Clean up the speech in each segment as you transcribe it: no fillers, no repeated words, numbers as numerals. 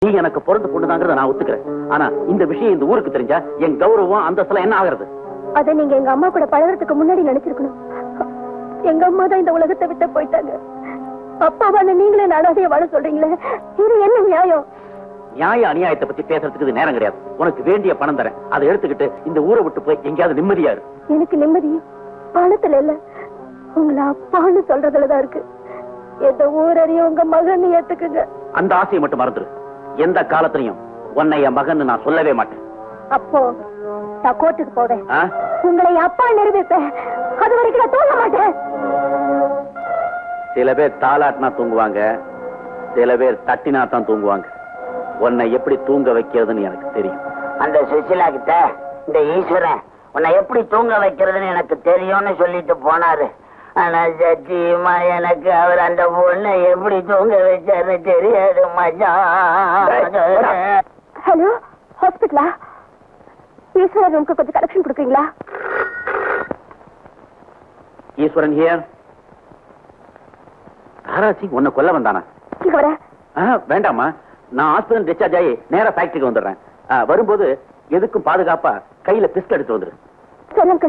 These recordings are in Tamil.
நீ எனக்கு பிறந்த பொண்ணுதாங்கிறத நான் ஒத்துக்கிறேன். ஆனா இந்த விஷயம் இந்த ஊருக்கு தெரிஞ்சா என் கௌரவம் அந்தஸ்தெல்லாம் என்ன ஆகுறது? அதை நீங்க எங்க அம்மா கூட பழகிறதுக்கு முன்னாடி நினைச்சிருக்கணும். எங்க அம்மா தான் இந்த உலகத்தை விட்டு போயிட்டாங்க. அப்பாவான நீங்களே அனாதைய வாழ சொல்றீங்களே, இது என்ன நியாயம்? நியாய அநியாயத்தை பத்தி பேசுறதுக்கு நேரம் கிடையாது. உனக்கு வேண்டிய பணம் தரேன், அதை எடுத்துக்கிட்டு இந்த ஊரை விட்டு போய் எங்கேயாவது நிம்மதியா இரு. எனக்கு நிம்மதி பணத்துல இல்ல, உங்களை அப்பான்னு சொல்றதுலதான் இருக்கு. எந்த ஊரையும் உங்க மகன் ஏத்துக்குங்க. அந்த ஆசையை மட்டும் மறந்துரு. எந்த காலத்திலையும் உன்னை என் மகன் நான் சொல்லவே மாட்டேன். அப்போ நான் கோர்ட்டுக்கு போவேன், உங்களை அப்பா நிரூபிப்பேன். அது வரைக்கும் நான் தூங்க மாட்டேன். சில பேர் தாலாட்டினா தூங்குவாங்க, சில பேர் தட்டினா தான் தூங்குவாங்க. உன்னை எப்படி தூங்க வைக்கிறதுன்னு எனக்கு தெரியும். அந்த சுசிலா கிட்ட இந்த ஈஸ்வரன் உன்னை எப்படி தூங்க வைக்கிறதுன்னு எனக்கு தெரியும்னு சொல்லிட்டு போனாரு. ஆனா சத்தியமா எனக்கு அவர் அந்த பொண்ணை எப்படி தூங்க வச்சாரு தெரியாது மச்சான். ஹலோ, ஹாஸ்பிட்டலா? ஈஸ்வரன் ரூமுக்கு கொஞ்சம் கலெக்ஷன் கொடுக்குறீங்களா? ஈஸ்வரன் ஹியர். தாராசிங் உன்னை கொல்ல வந்தானா? வேண்டாமா, நான் ஹாஸ்பிட்டல் டிஸ்சார்ஜ் ஆகி நேரா ஃபேக்டரிக்கு வந்துடுறேன். வரும்போது எதுக்கும் பாதுகாப்பா கையில பிஸ்டல் எடுத்து வந்துரு. சொல்லுங்க.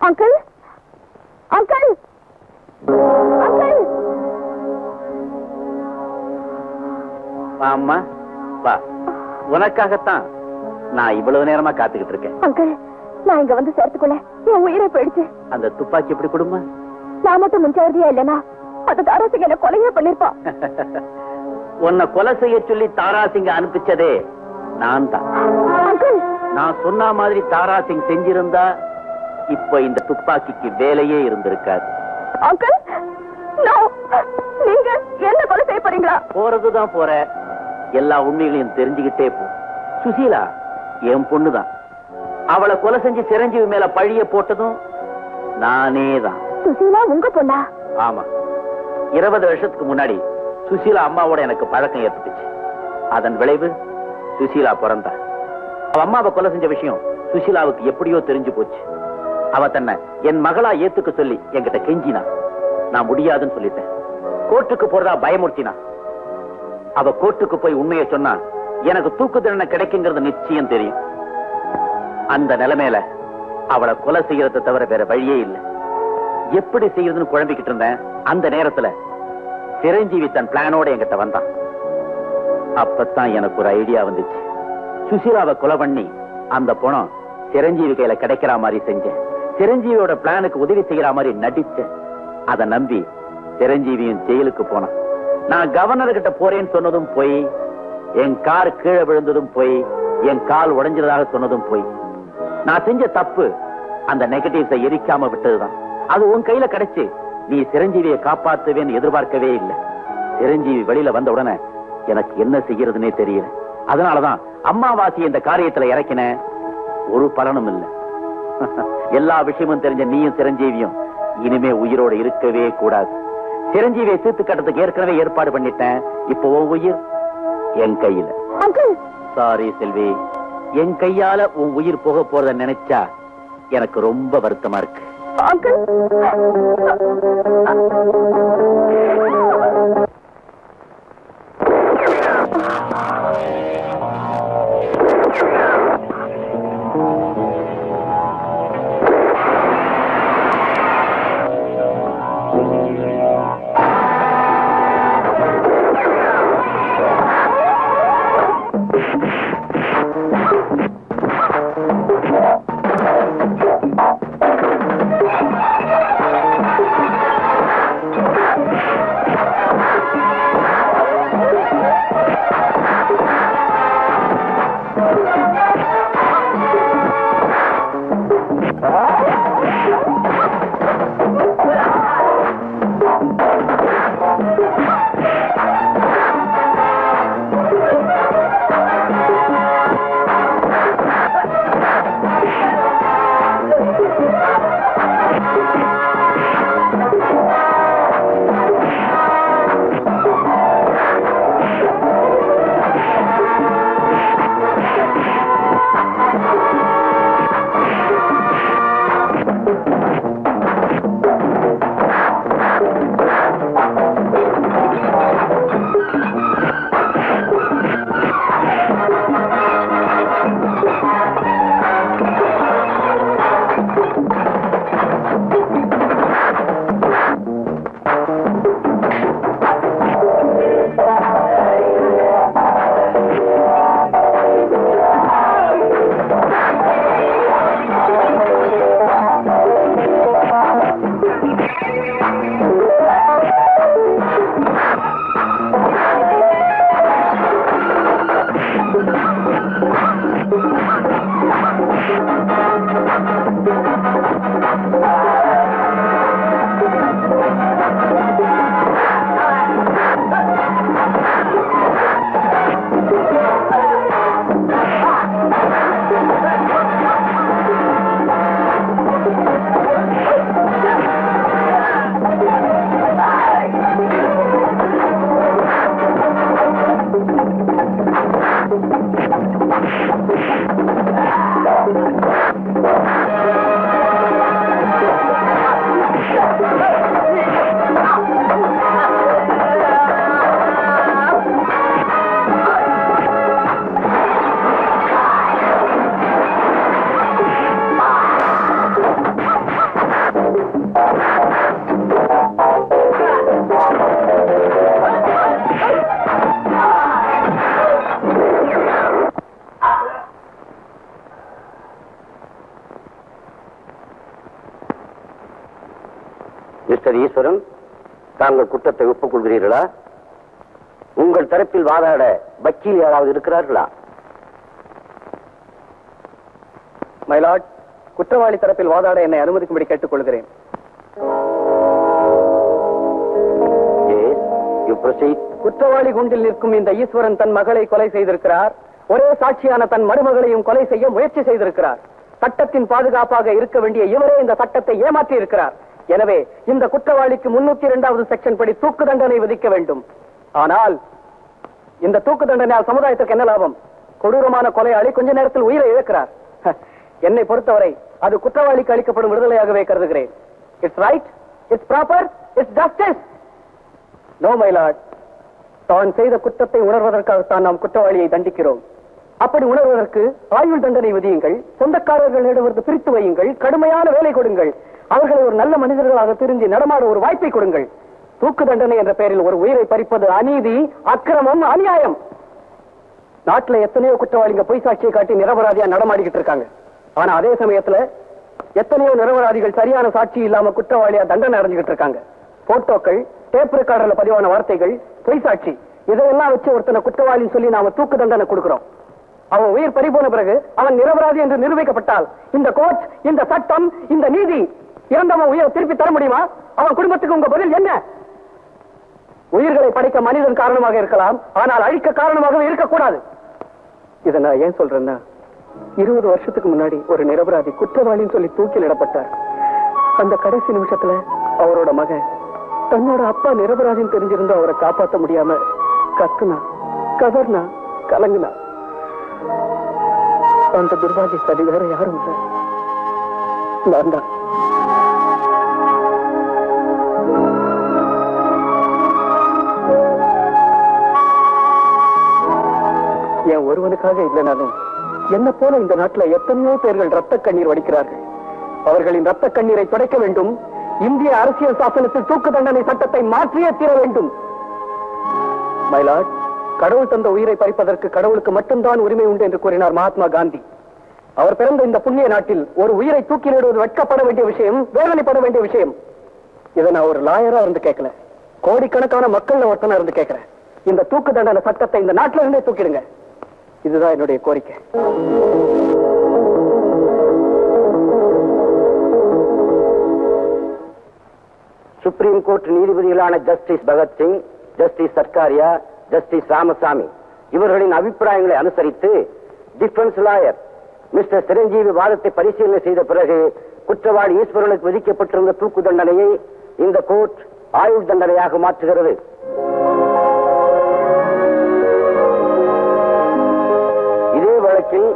Uncle, uncle, uncle. அம்மா வா, உனக்காகத்தான் நான் இவ்வளவு நேரமா காத்துக்கிட்டு இருக்கேன். அங்கிள், நான் இங்க வந்து சேர்த்துக்குள்ள என் உயிரை போயிடுச்சு. அந்த துப்பாக்கி எப்படி கொடுமா? நான் மட்டும் முன்ஜாகிரதையா இல்லனா அந்த தாராசிங்க என்ன கொலையே பண்ணிருப்பா. உன்னை கொலை செய்ய சொல்லி தாராசிங்க அனுப்பிச்சதே நான் தான். நான் சொன்ன மாதிரி தாராசிங் செஞ்சிருந்தா இப்ப இந்த துப்பாக்கிக்கு வேலையே இருந்திருக்காது. அங்கிள், நீங்க என்ன கொலை செய்ய போறீங்களா? போறதுதான் போற. எல்லா உண்மைகளையும் தெரிஞ்சுக்கிட்டே போ. சுசீலா என் பொண்ணுதான். அவளை கொலை செஞ்சு சிரஞ்சீவி மேல பழிய போட்டதும் நானே தான். சுசீலா உங்க பொண்ணா? ஆமா. 20 வருஷத்துக்கு முன்னாடி சுசீலா அம்மாவோட எனக்கு பழக்கம் ஏற்பட்டுச்சு. அதன் விளைவு சுசீலா பிறந்தா. அவ அம்மாவை கொலை செஞ்ச விஷயம் சுசீலாவுக்கு எப்படியோ தெரிஞ்சு போச்சு. அவ தன்னை என் மகளா ஏத்துக்க சொல்லி என்கிட்ட கெஞ்சினா. நான் முடியாதுன்னு சொல்லிட்டேன். கோர்ட்டுக்கு போறதா பயமுறுத்தினா. அவ கோர்ட்டுக்கு போய் உண்மையை சொன்னா எனக்கு தூக்கு தண்டனை கிடைக்குங்கிறது நிச்சயம் தெரியும். அந்த நிலைமையில அவளை கொலை செய்யறதை தவிர வேற வழியே இல்லை. எப்படி செய்யறதுன்னு குழம்பிக்கிட்டு இருந்தேன். அந்த நேரத்துல சிரஞ்சீவி தன் பிளானோட என்கிட்ட வந்தான். அப்பத்தான் எனக்கு ஒரு ஐடியா வந்துச்சு. சுசீலாவை கொலை பண்ணி அந்த பணம் சிரஞ்சீவி கையில கிடைக்கிற மாதிரி செஞ்சேன். சிரஞ்சீவியோட பிளானுக்கு உதவி செய்யற மாதிரி நடிச்சேன். அதை நம்பி சிரஞ்சீவியும் ஜெயிலுக்கு போனான். நான் கவர்னர் கிட்ட போறேன்னு சொன்னதும் போய், என் கார் கீழே விழுந்ததும் போய், என் கால் உடைஞ்சதாக சொன்னதும் போய். நான் செஞ்ச தப்பு அந்த நெகட்டிவ்ஸை எரிக்காம விட்டதுதான். அது உன் கையில கிடைச்சு நீ சிரஞ்சீவியை காப்பாத்துவேன்னு எதிர்பார்க்கவே இல்லை. சிரஞ்சீவி வெளியில வந்த உடனே எனக்கு என்ன செய்யறதுன்னே தெரியல. அதனாலதான் அம்மாவாசி இந்த காரியத்துல இறக்கின. ஒரு பலனும் இல்லை. எல்லா விஷயமும் தெரிஞ்ச நீயும் சிரஞ்சீவியும் இனிமே உயிரோடு இருக்கவே கூடாது. சிரஞ்சீவியை தீர்த்து கட்டத்துக்கு ஏற்கனவே ஏற்பாடு பண்ணிட்டேன். இப்போ உன் உயிர் என் கையில. சாரி செல்வி, என் கையால உன் உயிர் போக போறத நினைச்சா எனக்கு ரொம்ப வருத்தமா இருக்கு. மிஸ்டர் ஈஸ்வரன், தாங்கள் குற்றத்தை ஒப்புக்கொள்கிறீர்களா? உங்கள் தரப்பில் வாதாட வக்கீல் யாராவது இருக்கிறார்களா? மயிலாட், குற்றவாளி தரப்பில் வாதாட என்னை அனுமதிக்கும்படி கேட்டுக்கொள்கிறேன். குற்றவாளி குண்டில் நிற்கும் இந்த ஈஸ்வரன் தன் மகளை கொலை செய்திருக்கிறார். ஒரே சாட்சியான தன் மருமகளையும் கொலை செய்ய முயற்சி செய்திருக்கிறார். சட்டத்தின் பாதுகாப்பாக இருக்க வேண்டிய இவரே இந்த சட்டத்தை ஏமாற்றி இருக்கிறார். எனவே இந்த குற்றவாளிக்கு 302வது செக்ஷன் படி தூக்கு தண்டனை விதிக்க வேண்டும். ஆனால் இந்த தூக்கு தண்டனையால் சமுதாயத்துக்கு என்ன லாபம்? கொடூரமான கொலையாளி கொஞ்ச நேரத்தில் உயிரை இழக்கிறார். என்னை பொறுத்தவரை அது குற்றவாளிக்கு அளிக்கப்படும் விடுதலையாகவே கருதுகிறேன். It's right, it's proper, it's justice. No my lord, தான் செய்த குற்றத்தை உணர்வதற்காகத்தான் நாம் குற்றவாளியை தண்டிக்கிறோம். அப்படி உணர்வதற்கு ஆயுள் தண்டனை விதியுங்கள், சொந்தக்காரர்களிடமிருந்து பிரித்து வையுங்கள், கடுமையான வேலை கொடுங்கள், அவர்களை ஒரு நல்ல மனிதர்களாக தெரிஞ்சு நடமாட ஒரு வாய்ப்பை கொடுங்கள். தூக்கு தண்டனை என்ற பெயரில் ஒரு உயிரை பறிப்பது அநீதி, அக்கிரமம், அநியாயம். நாட்டுல எத்தனையோ குற்றவாளிங்க பொய் சாட்சியை காட்டி நிரபராதியா நடமாடிக்கிட்டு இருக்காங்க. ஆனா அதே சமயத்துல எத்தனையோ நிரபராதிகள் சரியான சாட்சி இல்லாம குற்றவாளியா தண்டனை அடைஞ்சுக்கிட்டு இருக்காங்க. போட்டோக்கள், டேப் ரெக்கார்டர்ல பதிவான வார்த்தைகள், பொய் சாட்சி, இதையெல்லாம் வச்சு ஒருத்தனை குற்றவாளின்னு சொல்லி நாம தூக்கு தண்டனை கொடுக்கிறோம். அவன் உயிர் பறிபோன பிறகு அவன் நிரபராதி என்று நிரூபிக்கப்பட்டால் இந்த கோர்ட், இந்த சட்டம், இந்த நீதி இறந்தவன் உயிரை திருப்பி தர முடியுமா? அவன் குடும்பத்துக்கு உங்க பதில் என்ன? உயிர்களை படைக்க மனிதன் காரணமாக இருக்கலாம், ஆனால் அழிக்க காரணமாகவே இருக்கக்கூடாது. இதை நான் ஏன் சொல்றேன்னா, 20 வருஷத்துக்கு முன்னாடி ஒரு நிரபராதி குற்றவாளின்னு சொல்லி தூக்கிலிடப்பட்டார். அந்த கடைசி நிமிஷத்துல அவரோட மகன் தன்னோட அப்பா நிரபராதின்னு தெரிஞ்சிருந்து அவரை காப்பாற்ற முடியாம கத்துனா, கதர்னா, கலங்குனா. அந்த துர்பாகியசாலி வேற யாரும் இல்லை, நான் தான். என் ஒருவனுக்காக இல்லைனாலும் என்ன போல இந்த நாட்டில் எத்தனையோ பேர்கள் ரத்த கண்ணீர் வடிக்கிறார்கள். அவர்களின் ரத்த கண்ணீரை துடைக்க வேண்டும். இந்திய அரசியல் சாசனத்தில் தூக்கு தண்டனை சட்டத்தை மாற்றியே தீர வேண்டும். மை லார்ட், கடவுள் தந்த உயிரை பறிப்பதற்கு கடவுளுக்கு மட்டும்தான் உரிமை உண்டு என்று கூறினார் மகாத்மா காந்தி. அவர் பிறந்த இந்த புண்ணிய நாட்டில் ஒரு உயிரை தூக்கிலிடுவது வெட்கப்பட வேண்டிய விஷயம், வேதனைப்பட வேண்டிய விஷயம். இதை நான் ஒரு லாயரா இருந்து கேட்கல, கோடிக்கணக்கான மக்கள் ஒருத்தனா இருந்து கேட்கிறேன். இந்த தூக்கு தண்டனை சட்டத்தை இந்த நாட்டில இருந்தே தூக்கிடுங்க. இதுதான் என்னுடைய கோரிக்கை. சுப்ரீம் கோர்ட் நீதிபதிகளான justice Bhagat Singh, justice Sarkaria, justice Ramasamy இவர்களின் அபிப்பிராயங்களை அனுசரித்து டிஃபென்ஸ் லாயர் மிஸ்டர் சிரஞ்சீவி வாதத்தை பரிசீலனை செய்த பிறகு குற்றவாளி ஈஸ்வரனுக்கு விதிக்கப்பட்டிருந்த தூக்கு தண்டனையை இந்த கோர்ட் ஆயுள் தண்டனையாக மாற்றுகிறது. இதே வழக்கில்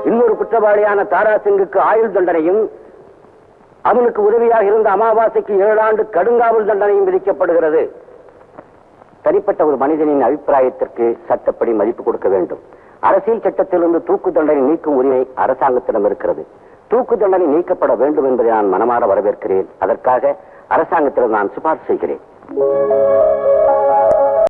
இன்னொரு குற்றவாளியான தாராசிங்குக்கு ஆயுள் தண்டனையும் அவனுக்கு உதவியாக இருந்த அமாவாசைக்கு 7 ஆண்டு கடுங்காவல் தண்டனையும் விதிக்கப்படுகிறது. தனிப்பட்ட ஒரு மனிதனின் அபிப்பிராயத்திற்கு சட்டப்படி மதிப்பு கொடுக்க வேண்டும். அரசியல் சட்டத்திலிருந்து தூக்கு தண்டனை நீக்கும் உரிமை அரசாங்கத்திடம் இருக்கிறது. தூக்கு தண்டனை நீக்கப்பட வேண்டும் என்பதை நான் மனமாற வரவேற்கிறேன். அதற்காக அரசாங்கத்திடம் நான் சிபாரிசு செய்கிறேன்.